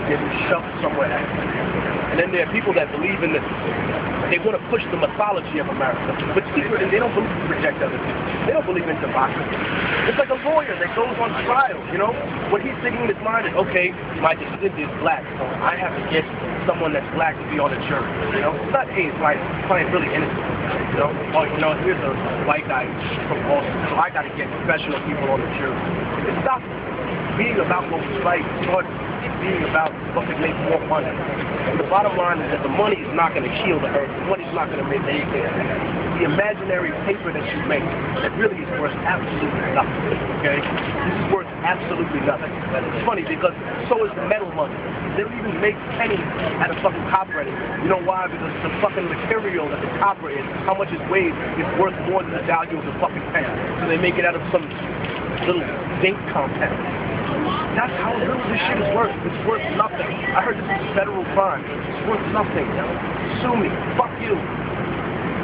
they've been shoved somewhere else. And then there are people that believe in they want to push the mythology of America, but secretly they don't believe in reject other people. They don't believe in democracy. It's like a lawyer that goes on trial, you know? What he's thinking in his mind is, okay, my descendant is black, so I have to get someone that's black to be on the jury, you know? It's not, hey, it's like playing really innocent, you know? Or, you know, here's a white guy from Boston, so I got to get professional people on the jury. It stops being about what was right, starts being about what could make more money. And the bottom line is that the money is not going to heal the earth. The money is not going to make anything. The imaginary paper that you make that really is worth absolutely nothing. Okay? This is worth absolutely nothing. It's funny because so is the metal money. They don't even make pennies out of fucking copper anymore. You know why? Because the fucking material that the copper is, how much it weighs, is worth more than the value of the fucking penny. So they make it out of some little zinc compound. That's how little this shit is worth. It's worth nothing. I heard this is federal crime. It's worth nothing, yo. Sue me. Fuck you.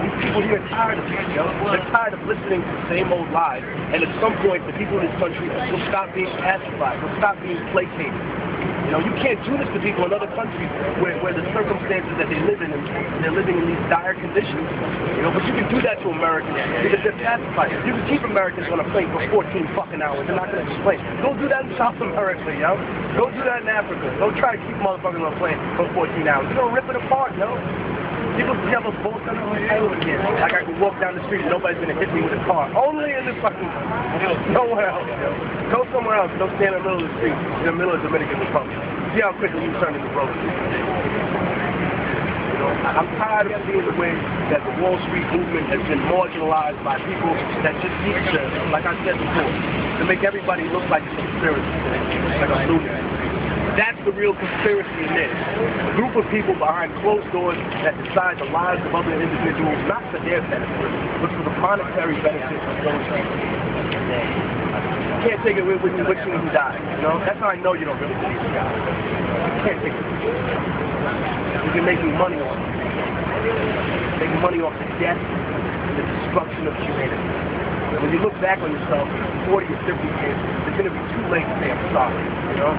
These people here are tired of this, yo. They're tired of listening to the same old lies. And at some point, the people in this country will stop being pacified. Will stop being placated. You know, you can't do this to people in other countries where the circumstances that they live in, and they're living in these dire conditions. You know, but you can do that to Americans because they're pacified. You can keep Americans on a plane for 14 fucking hours. They're not going to explain. Go do that in South America, yo. Go do that in Africa. Don't try to keep motherfuckers on a plane for 14 hours. You're going to rip it apart, yo. People have a boat on the island here. Like I can walk down the street and nobody's going to hit me with a car. Only in this fucking nowhere else, yo. Go somewhere else. Don't stand in the middle of the street, in the middle of the Dominican Republic. See how quickly you turn into road. You know, I'm tired of seeing the way that the Wall Street movement has been marginalized by people that just seek to, like I said before, to make everybody look like a conspiracy, like a lunatic. That's the real conspiracy in this. A group of people behind closed doors that decide the lives of other individuals, not for their benefit, but for the monetary benefit of those people. You can't take it with you when you die. You know? That's how I know you don't really believe in God. You can't take it with you. You're making money off it. Making money off the death and the destruction of humanity. When you look back on yourself in 40 or 50 years, it's going to be too late to say I'm sorry, you know?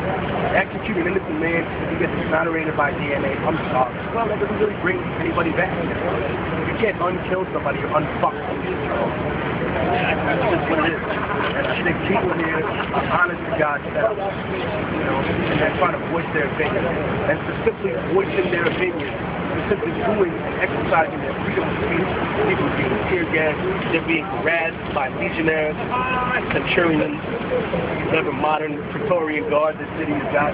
Execute an innocent man, you get exonerated by DNA, I'm sorry. Well, that doesn't really bring anybody back. You can't unkill somebody or unfuck somebody. That's just what it is. And I think people here are honest to God's self, you know, and they're trying to voice their opinion. And for simply voicing their opinion, simply doing and exercising their freedom of speech, people being tear gassed, they're being harassed by legionnaires, centurions, whatever modern Praetorian guard this city has got.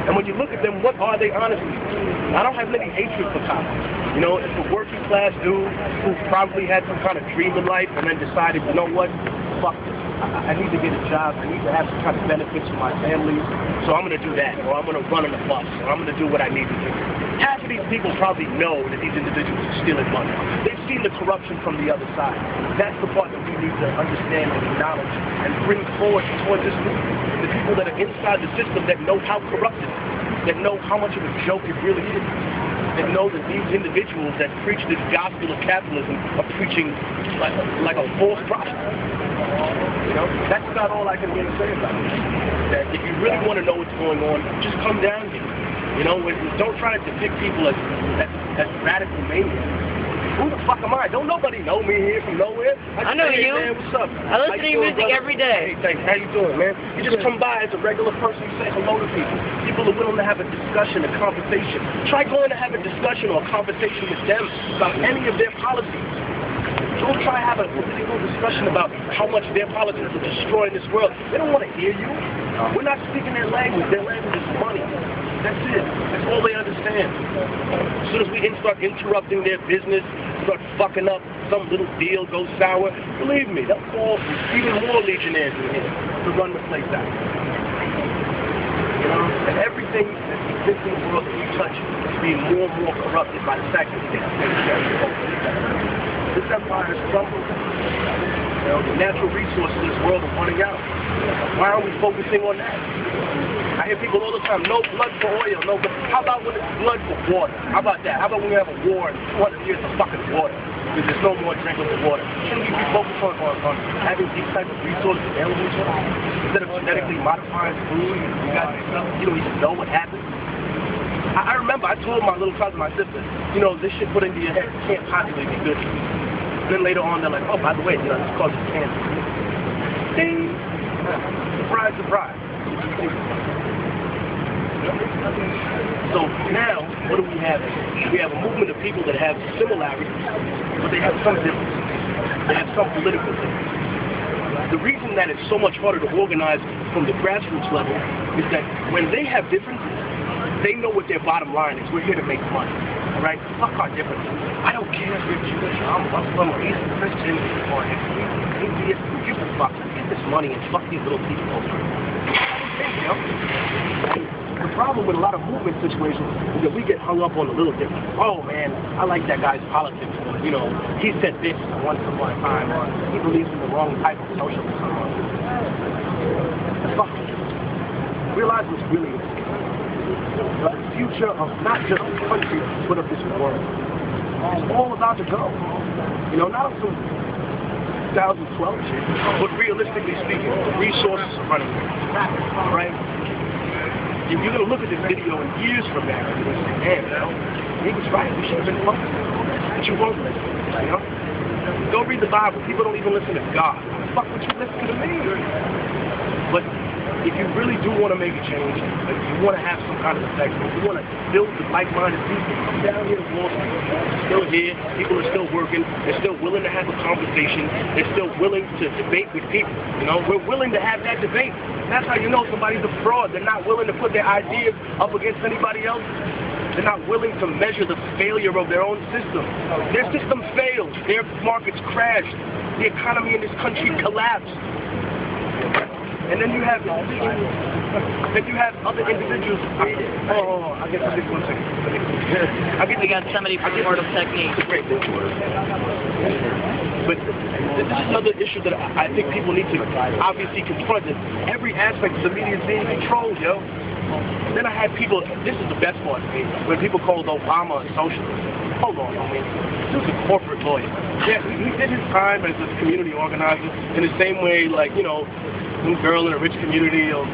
And when you look at them, what are they honestly? I don't have any hatred for cops. You know, it's a working class dude who probably had some kind of dream in life and then decided, you know what, fuck this. I need to get a job, I need to have some kind of benefits for my family, so I'm going to do that, or I'm going to run on the bus, or I'm going to do what I need to do. Half of these people probably know that these individuals are stealing money. They've seen the corruption from the other side. That's the part that we need to understand and acknowledge and bring forward towards this movement. The people that are inside the system that know how corrupt it is, that know how much of a joke it really is, that know that these individuals that preach this gospel of capitalism are preaching like a false prophet. You know, that's about all I can really say about it. That if you really want to know what's going on, just come down here. You know, don't try to depict people as radical maniacs. Who the fuck am I? Don't nobody know me here from nowhere. I know you. Man, what's up? I listen to your music every day. Hey, thanks. How you doing, man? You just come by as a regular person, you say hello to people. People are willing to have a discussion, a conversation. Try going to have a discussion or a conversation with them about any of their policies. Don't try to have a political discussion about how much their politics are destroying this world. They don't want to hear you. We're not speaking their language. Their language is money. That's it. That's all they understand. As soon as we start interrupting their business, start fucking up, some little deal goes sour, believe me, they'll call even more legionnaires in here to run the place out. You know? And everything that exists in the world that we touch is being more and more corrupted by the fact that we this empire has crumbled. You know, the natural resources in this world are running out. Why are we focusing on that? I hear people all the time, no blood for oil, no blood. How about when it's blood for water? How about that? How about when we have a war and 200 years of fucking water? Because there's no more drinkable water. Shouldn't we be focused on having these types of resources available to us? Instead of genetically modifying food, you got stuff, you don't even know what happens. remember, I told my little cousin, my sister, you know, this shit put into your head can't possibly be good. And then later on, they're like, oh, by the way, you know, this causes cancer. Ding! Surprise, surprise. So now, what do we have? We have a movement of people that have similarities, but they have some differences. They have some political differences. The reason that it's so much harder to organize from the grassroots level is that when they have differences, they know what their bottom line is. We're here to make money. All right? Fuck our differences. I don't care if you're Jewish or I'm Muslim or Eastern Christian or atheist. Who gives a fuck? Get this money and fuck these little people over. You know? The problem with a lot of movement situations is that we get hung up on the little difference. Oh man, I like that guy's politics. You know, he said this once upon a time, or he believes in the wrong type of socialism. Fuck. Realize what's really the future of not just the country, but of this world. It's all about to go. You know, not some 2012 shit, but realistically speaking, the resources are running out, right? If you're going to look at this video in years from now, you're going to say, damn, he was right, we should have been focused. But you won't listen, you know? Go read the Bible. People don't even listen to God. How the fuck would you listen to me? But if you really do want to make a change, if you want to have some kind of effect, if you want to build with like-minded people, come down here to Wall Street. It's still here. People are still working. They're still willing to have a conversation. They're still willing to debate with people. You know, we're willing to have that debate. That's how you know somebody's a fraud. They're not willing to put their ideas up against anybody else. They're not willing to measure the failure of their own system. Their system failed. Their markets crashed. The economy in this country collapsed. And then you have other individuals. Oh, I guess I did 1 second. We got somebody from Immortal Technique. Great. But this is another issue that I think people need to obviously confront. That every aspect of the media is being controlled, yo. Then I had people, this is the best part of me, when people called Obama a socialist. Hold on, homie. He was a corporate lawyer. Yeah, he did his time as a community organizer in the same way, like, you know, some girl in a rich community will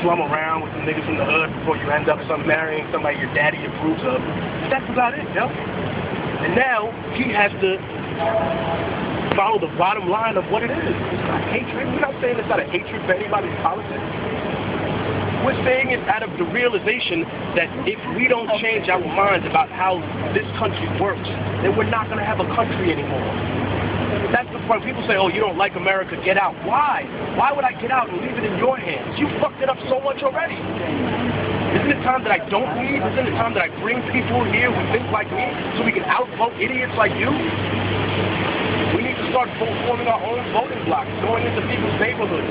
slum around with some niggas in the hood before you end up marrying somebody your daddy approves of. That's about it, yo. And now he has to follow the bottom line of what it is. It's not hatred. We're not saying it's not a hatred for anybody's politics. We're saying it out of the realization that if we don't change our minds about how this country works, then we're not going to have a country anymore. That's the point. People say, oh, you don't like America, get out. Why? Why would I get out and leave it in your hands? You fucked it up so much already. Isn't it time that I don't leave? Isn't it time that I bring people here who think like me so we can outvote idiots like you? We need to start forming our own voting blocks, going into people's neighborhoods,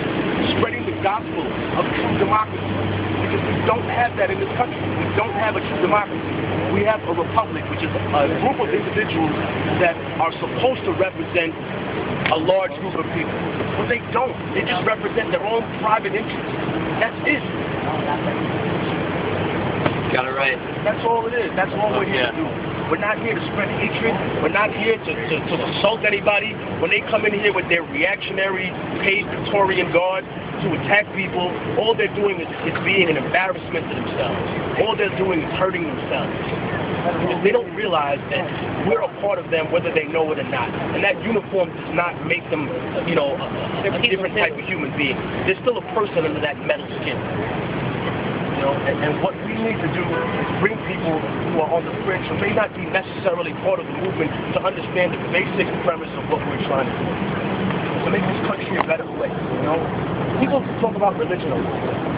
spreading the gospel of true democracy. Because we don't have that in this country. We don't have a true democracy. We have a republic, which is a group of individuals that are supposed to represent a large group of people. But they don't. They just represent their own private interests. That's it. Got it right. That's all it is. That's all we're here to do. We're not here to spread hatred. We're not here to assault anybody. When they come in here with their reactionary, paid Victorian guard to attack people, all they're doing is being an embarrassment to themselves. All they're doing is hurting themselves. Because they don't realize that we're a part of them whether they know it or not. And that uniform does not make them, you know, a different type of human being. They're still a person under that metal skin. You know, and what we need to do is bring people who are on the fringe, who may not be necessarily part of the movement, to understand the basic premise of what we're trying to do. To make this country a better place, you know? People talk about religion.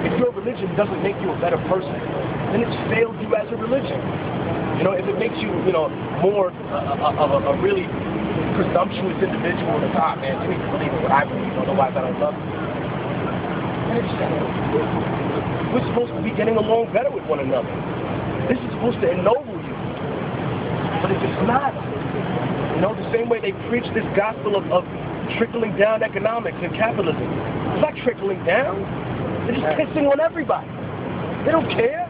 If your religion doesn't make you a better person, then it's failed you as a religion. You know, if it makes you, you know, more of a really presumptuous individual, and man, you need to believe in what I believe, otherwise I don't love you. We're supposed to be getting along better with one another. This is supposed to ennoble you. But if it's not, you know, the same way they preach this gospel of trickling down economics and capitalism. It's not trickling down. They're just pissing on everybody. They don't care.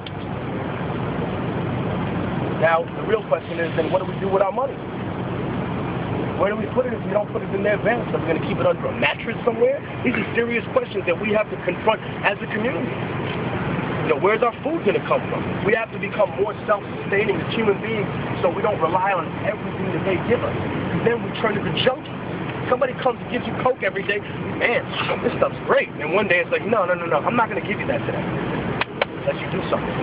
Now, the real question is, then what do we do with our money? Where do we put it if we don't put it in their banks? Are we going to keep it under a mattress somewhere? These are serious questions that we have to confront as a community. You You know, where's our food going to come from? We have to become more self-sustaining as human beings so we don't rely on everything that they give us. And then we turn into junkies. Somebody comes and gives you Coke every day, man, this stuff's great. And one day it's like, no, I'm not going to give you that today. Unless you do something.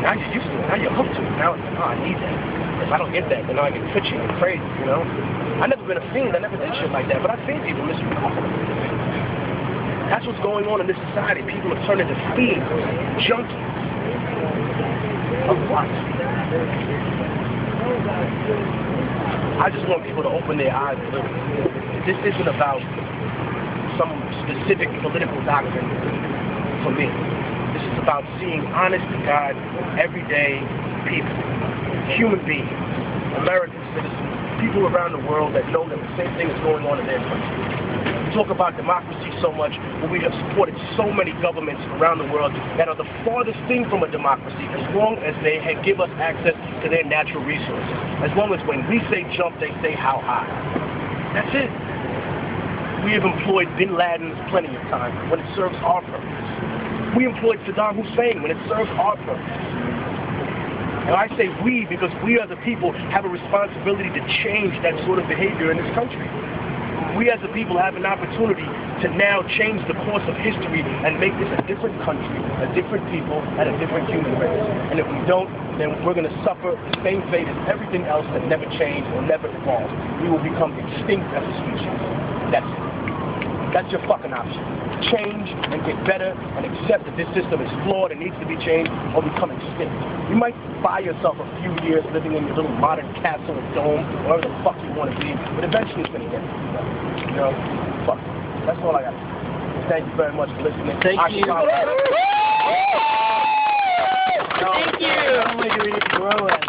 Now you're used to it. Now you're hooked to it. Now it's like, oh, I need that. If I don't get that, then I get twitchy and crazy, you know? I've never been a fiend. I never did shit like that. But I've seen people misuse alcohol. That's what's going on in this society. People are turning to fiends, junkies. Of what? I just want people to open their eyes a little. This isn't about some specific political doctrine for me. This is about seeing honest to God, everyday people, human beings, American citizens, people around the world that know that the same thing is going on in their country. We talk about democracy so much, but we have supported so many governments around the world that are the farthest thing from a democracy as long as they give us access to their natural resources. As long as when we say jump, they say how high. That's it. We have employed Bin Laden plenty of times when it serves our purpose. We employed Saddam Hussein when it serves our purpose. And I say we because we as a people have a responsibility to change that sort of behavior in this country. We as a people have an opportunity to now change the course of history and make this a different country, a different people, and a different human race. And if we don't, then we're going to suffer the same fate as everything else that never changed or never evolved. We will become extinct as a species. That's it. That's your fucking option. Change and get better and accept that this system is flawed and needs to be changed or become extinct. You might buy yourself a few years living in your little modern castle or dome, wherever the fuck you want to be, but eventually it's going to get it. You know? Fuck. That's all I got to say. Thank you very much for listening. Thank you. Thank you. Oh my God, we need to grow it.